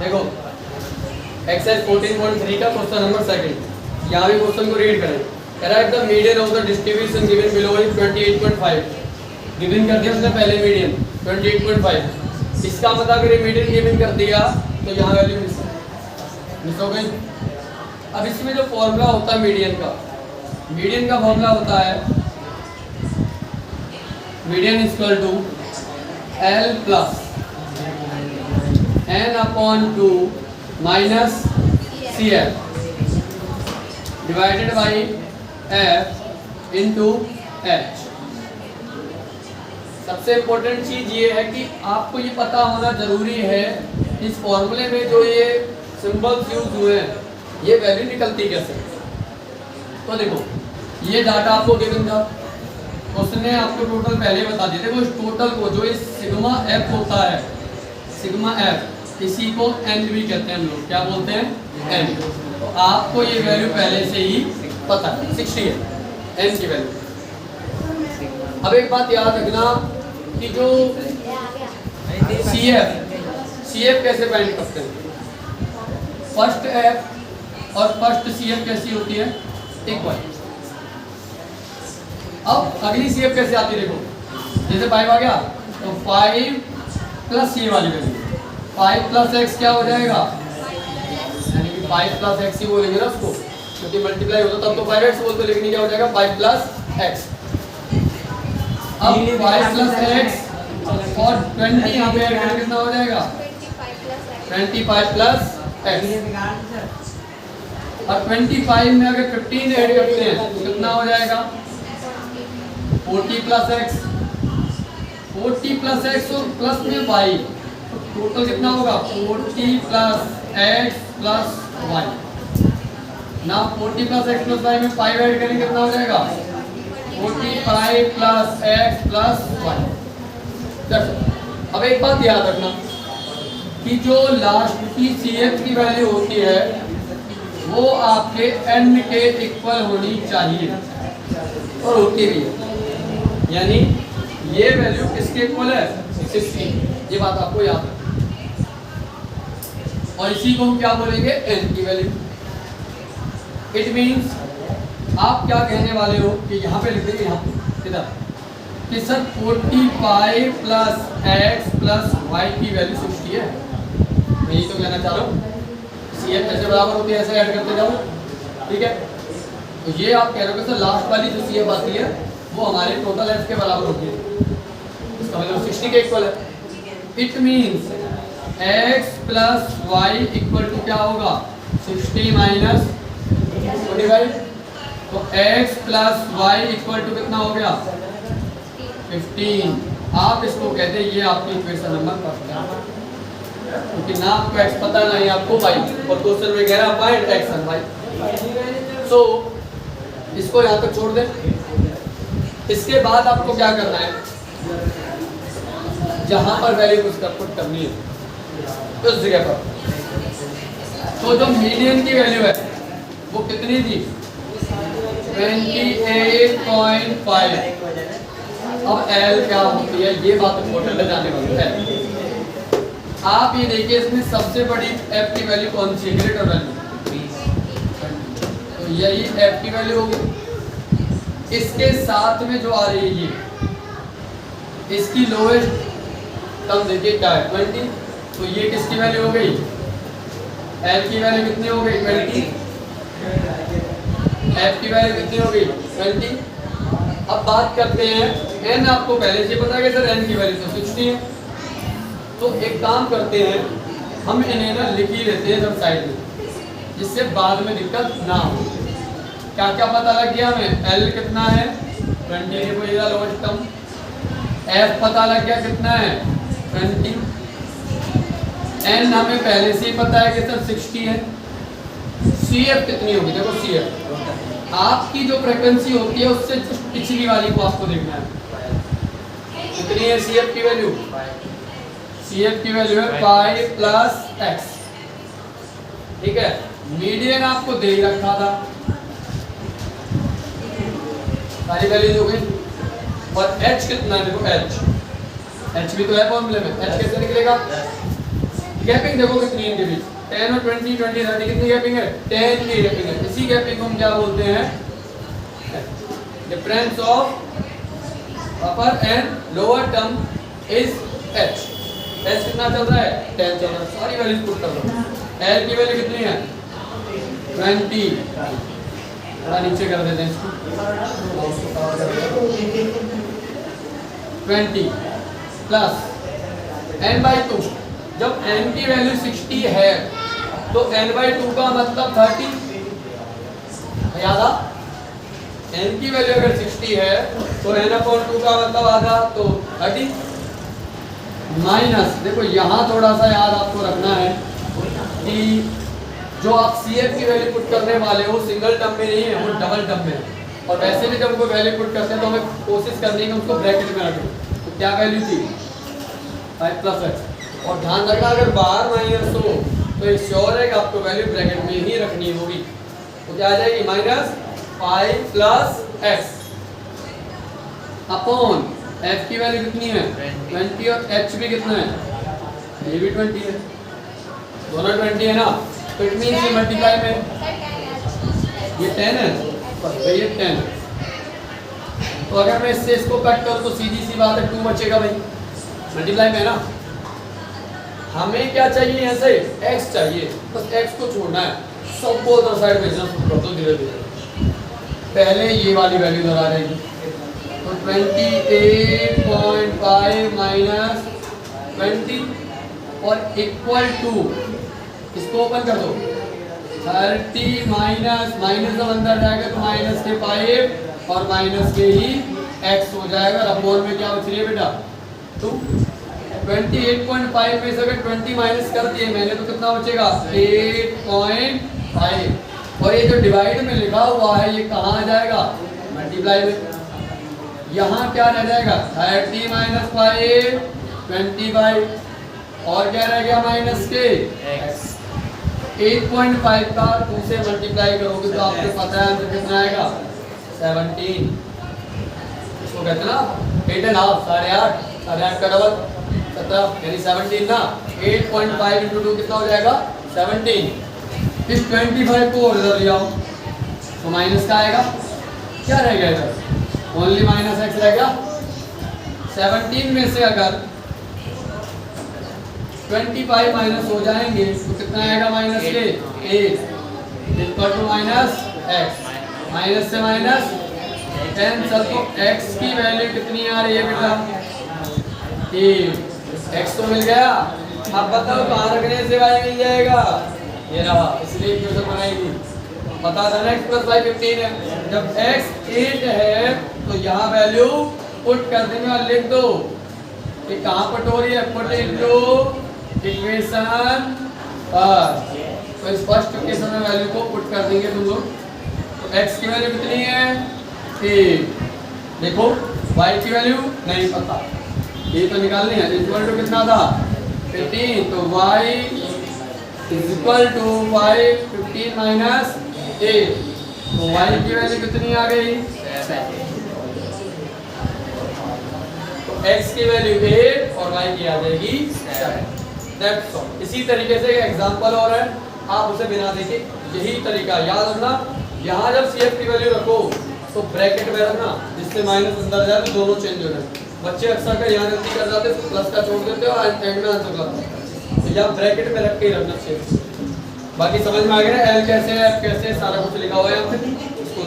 देखो एक्सरसाइज 14.3 का question number second, यहाँ भी क्वेश्चन को रीड करें। कह रहा है the median of the distribution given below is 28.5। Given कर दिया उसने पहले मीडियन 28.5। इसका मतलब अगर ये मीडियन गिवन कर दिया तो यहाँ वैल्यू मिस हो गई। अब इसमें जो फॉर्मूला होता है मीडियन का फॉर्मूला होता है median equal to L plus n/2 minus CF divided by F into H। सबसे इम्पोर्टेंट चीज ये है कि आपको ये पता होना जरूरी है इस फॉर्मूले में जो ये सिंबल्स यूज हुए हैं ये वैल्यू निकलती कैसे। तो देखो ये डाटा आपको गिवन था, उसने आपको टोटल पहले बता दिया। देखो इस टोटल को जो इस सिग्मा F होता है, सिग्मा F इसी को n भी कहते हैं हम लोग, क्या बोलते हैं n। तो आपको ये वैल्यू पहले से ही पता है 60 है n की वैल्यू। अब एक बात याद रखना कि जो CF कैसे फाइंड करते हैं, फर्स्ट F और फर्स्ट CF कैसी होती है इक्वल। अब अगली CF कैसे आती है, देखो जैसे 5 आ गया तो 5 प्लस ये वाली वैल्यू 5 प्लस x क्या हो जाएगा, यानी कि 5 प्लस x ही बोलेंगे ना उसको, क्योंकि मल्टीप्लाई होता तब तो 5x बोलते, लेकिन क्या हो जाएगा 5 प्लस x। अब 5 प्लस x और 20 यहाँ पे ऐड करके कितना हो जाएगा 25 प्लस x। और 25 में अगर 15 ऐड करते हैं तो कितना हो जाएगा 40 प्लस x, 40 प्लस x और प्लस में y, तो टोटल कितना होगा 40 प्लस x प्लस y। ना 40 प्लस x प्लस y में 5 ऐड करेंगे कितना हो जाएगा 45 प्लस x प्लस y। अब एक बात याद रखना कि जो लास्ट की CF की वैल्यू होती है वो आपके n के इक्वल होनी चाहिए और होती भी है, यानी ये वैल्यू किसके इक्वल है 60। ये बात आपको याद रखना और इसी को हम क्या बोलेंगे n की वैल्यू। इट मींस आप क्या कहने वाले हो कि यहाँ पे लिख देंगे, यहाँ पे इधर कि sir 45 plus x plus y की वैल्यू 60 है। मैं यही तो कहना चाह रहा हूँ, CF कैसे बराबर होती है ऐसे ऐड करते जाओ, ठीक है। तो ये आप कह रहे हो कि सर लास्ट वाली जो CF आती है वो हमारे टोटल f के बराबर होती है, इसका मतलब 60 के इक्वल है। It means x plus y equal to क्या होगा 60 माइनस 45। तो x plus y equal to कितना हो गया 15। आप इसको कहते हैं ये आपकी इक्वेशन नंबर फर्स्ट है, क्योंकि ना आपको x पता नहीं आपको y, और क्वेश्चन में कह रहा है फाइंड x एंड y। सो इसको यहाँ तक छोड़ दें। इसके बाद आपको क्या करना है, जहां पर वैल्यू कुछ पुट करनी है उस जगह पर, तो जो मीडियन की वैल्यू है वो कितनी थी 28.5। अब L क्या होती है ये बात इम्पोर्टेंट है जाने वाली है। आप ये देखिए इसमें सबसे बड़ी F की वैल्यू कौन सी है, ग्रेटर वैल्यू, तो यही F की वैल्यू होगी। इसके साथ में जो आ रही है ये इसकी लोएस्ट टर्म देखिए क्या है 20, तो ये किसकी वैल्यू हो गई L की वैल्यू कितनी हो गई 20, F की वैल्यू कितनी हो गई 20। अब बात करते हैं n, आपको पहले से पता है सर n की वैल्यू तो 60 है, तो एक काम करते हैं हम इन्हें ना लिख ही लेते हैं सब साइड में, जिससे बाद में दिक्कत ना हो। क्या क्या पता लग गया हमें, L कितना है 20 को ये लोएस्ट टर्म, F पता लग गया कितना है 20, N हमें पहले से ही पता है कि सर 60 है। CF कितनी होगी, देखो CF आपकी जो फ्रीक्वेंसी होती है उससे पिछली वाली को आपको देखना है, कितनी है CF की वैल्यू, CF की वैल्यू है 5 प्लस x, ठीक है। मीडियन आपको दे ही रखा था, सारी वैल्यूज हो गई। और h कितना है, देखो h भी तो है फॉर्मूले में, h कैसे निकलेगा गैपिंग देखो कितनी इनके बीच 10 और 20 20 30 कितनी गैपिंग है 10 की गैपिंग है। इसी गैपिंग को हम क्या बोलते हैं difference of upper and lower term is h। h कितना चल रहा है 10 चल रहा है। सारी वैल्यूज पुट कर दो। l की वैल्यू कितनी है 20 थोड़ा नीचे कर देते हैं इसको 20 प्लस n/2 जब n की वैल्यू 60 है तो n/2 का मतलब 30 याद आ n की वैल्यू अगर 60 है तो n/2 का मतलब आधा तो 30 माइनस देखो यहाँ थोड़ा सा याद आपको रखना है कि जो आप CF की वैल्यू पुट करने वाले हो सिंगल टर्म में नहीं है वो डबल टर्म में है। और वैसे भी जब कोई वैल्यू पुट करते हैं तो हमें कोशिश करनी है कि उसको ब्रैकेट में रखें। तो क्या वैल्यू थी 5 + x और ध्यान रखना अगर बाहर माइनस हो तो ये श्योर है कि आपको वैल्यू ब्रैकेट में ही रखनी होगी। तो क्या आ जाएगी -5 + x अपॉन f की वैल्यू कितनी है 20 और h भी कितना है ये भी 20 है दोनों 20 है ना। तो इट मींस ये मल्टीप्लाई में ये 10 है और ये 10 है। तो अगर मैं इससे इसको कट करूं तो सीधी सी बात है 2 बचेगा भाई मल्टीप्लाई में ना। हमें क्या चाहिए यहाँ से x चाहिए बस x को छोड़ना है सब को उधर साइड में जंप कर दो धीरे धीरे। पहले ये वाली वैल्यू इधर आ जाएगी तो 28.5 - 20 और इक्वल टू इसको ओपन कर दो 30 माइनस जब अंदर जाएगा तो माइनस के 5 और माइनस के ही x हो जाएगा। अपॉन में क्या बच रही है बेटा 2 28.5 में से अगर 20 माइनस कर दिए मैंने तो कितना बचेगा 8.5 और ये जो डिवाइड में लिखा हुआ है ये कहाँ आ जाएगा मल्टीप्लाई में। यहाँ क्या रह जाएगा 30 - 5 25 और क्या रह गया माइनस के x 8.5 का 2 से मल्टीप्लाई करोगे तो आपको पता है आंसर कितना आएगा 17। इसको कहते हैं ना 8.5 8.5 का डबल 17 यानी 17 ना 8.5 × 2 कितना हो जाएगा 17। इस 25 को इधर ले आओ तो माइनस का आएगा क्या रह गया इधर ओनली -x रह गया। 17 में से अगर 25 माइनस हो जाएंगे तो कितना आएगा माइनस के 8 इक्वल टू -x माइनस से माइनस कैंसल तो x की वैल्यू कितनी आ रही है बेटा 8 x तो मिल गया। अब बताओ कहाँ रखने से y मिल जाएगा ये रहा इसलिए इक्वेशन बनाएगी पता था ना x + 5 15 है। जब x 8 है तो यहाँ वैल्यू पुट कर देंगे और लिख दो कि कहाँ पुट हो रही है पुट इनटू इक्वेशन तो इस फर्स्ट इक्वेशन में वैल्यू को पुट कर देंगे तुम लोग। तो x की वैल्यू कितनी है 8 देखो y की वैल्यू नहीं पता ये तो निकालनी है इक्वल टू कितना था 15 तो y इक्वल टू 5 15 माइनस 8 तो y की वैल्यू कितनी आ गई 7 तो x की वैल्यू 8 और y की आ जाएगी 7। That's all. इसी तरीके से एग्जांपल और है आप उसे बिना देखे यही तरीका याद रखना। यहाँ जब CF की वैल्यू रखो तो ब्रैकेट में रखना जिससे माइनस अंदर जाए तो दोनों चेंज हो जाए। बच्चे अक्सर का यहाँ गलती कर जाते हैं प्लस का छोड़ देते हो और एंड में आंसर करते हैं तो यहाँ ब्रैकेट में रख के ही रखना चाहिए। बाकी समझ में आ गया L कैसे है F कैसे सारा कुछ लिखा हुआ है यहाँ पे इसको